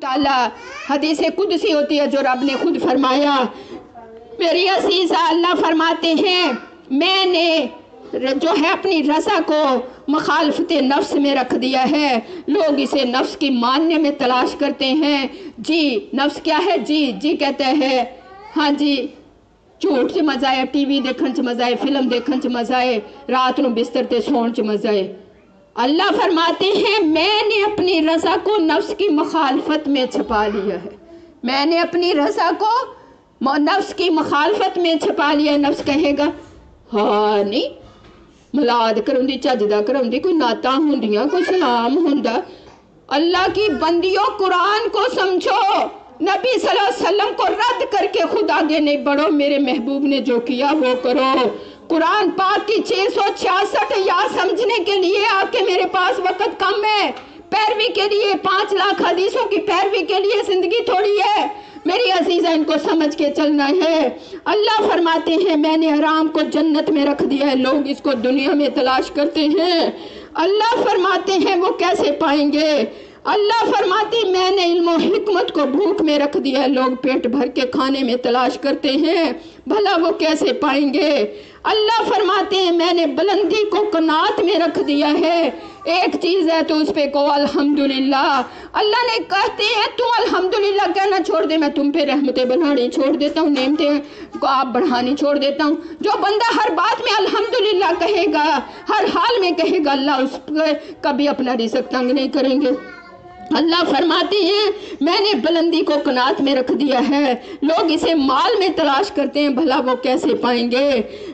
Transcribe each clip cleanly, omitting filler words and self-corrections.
ताला हदीस कुदसी होती है जो रब ने खुद फरमाया। मेरी अज़ीज़ा, अल्लाह फरमाते हैं मैंने जो है अपनी रज़ा को मुखालफत नफ्स में रख दिया है। लोग इसे नफ्स की मानने में तलाश करते हैं। जी नफ्स क्या है? जी कहते हैं हाँ जी, झूठ च मज़ा है, टीवी देखने च मज़ा है, फिल्म देखने च मज़ा है, रात को बिस्तर ते सोने च मज़ा है। अल्लाह फरमाते हैं मैंने अपनी रज़ा को नफ्स की मुखालफत में छुपा लिया है। मैंने अपनी रज़ा को नफ्स की मुखालफत में छुपा लिया। नफ्स कहेगा हाँ नहीं मिलाद कराउंदी, झजदा कराउंदी, कोई नाता हुंदियां, कोई सलाम हुंदा। अल्लाह की बंदियों, कुरान को समझो। नबी सल्लल्लाहु अलैहि वसल्लम को रद्द करके खुद आगे नहीं बढ़ो। मेरे महबूब ने जो किया वो करो। कुरान पाक की 666 याद समझने के लिए आपके मेरे पास वक्त कम है। पैरवी के लिए 5 लाख हदीसों की पैरवी के लिए जिंदगी थोड़ी है। मेरी अजीज़ा, इनको समझ के चलना है। अल्लाह फरमाते हैं मैंने हराम को जन्नत में रख दिया है, लोग इसको दुनिया में तलाश करते हैं। अल्लाह फरमाते हैं वो कैसे पाएंगे? अल्लाह फरमाते मैंने इल्म और हिकमत को भूख में रख दिया है, लोग पेट भर के खाने में तलाश करते हैं, भला वो कैसे पाएंगे? अल्लाह फरमाते हैं मैंने बुलंदी को कनात में रख दिया है। एक चीज़ है तो उस पे कहो अल्हम्दुलिल्लाह। अल्लाह ने कहते हैं तू अल्हम्दुलिल्लाह कहना छोड़ दे, मैं तुम पे रहमतें बनानी छोड़ देता हूँ, नेमतें को आप बढ़ानी छोड़ देता हूँ। जो बंदा हर बात में अल्हम्दुलिल्लाह कहेगा, हर हाल में कहेगा, अल्लाह उस पर कभी अपना रिज़्क़ तंग नहीं करेंगे। अल्लाह फरमाते हैं मैंने बुलंदी को कनात में रख दिया है, लोग इसे माल में तलाश करते हैं, भला वो कैसे पाएंगे?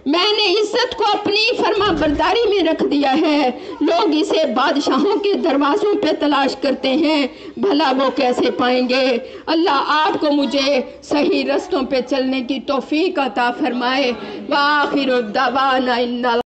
मैंने इज्जत को अपनी फर्मा बरदारी में रख दिया है, लोग इसे बादशाहों के दरवाज़ों पे तलाश करते हैं, भला वो कैसे पाएंगे? अल्लाह आपको मुझे सही रस्तों पे चलने की तौफीक अता फरमाए। व आखिरु दवाना इन्ना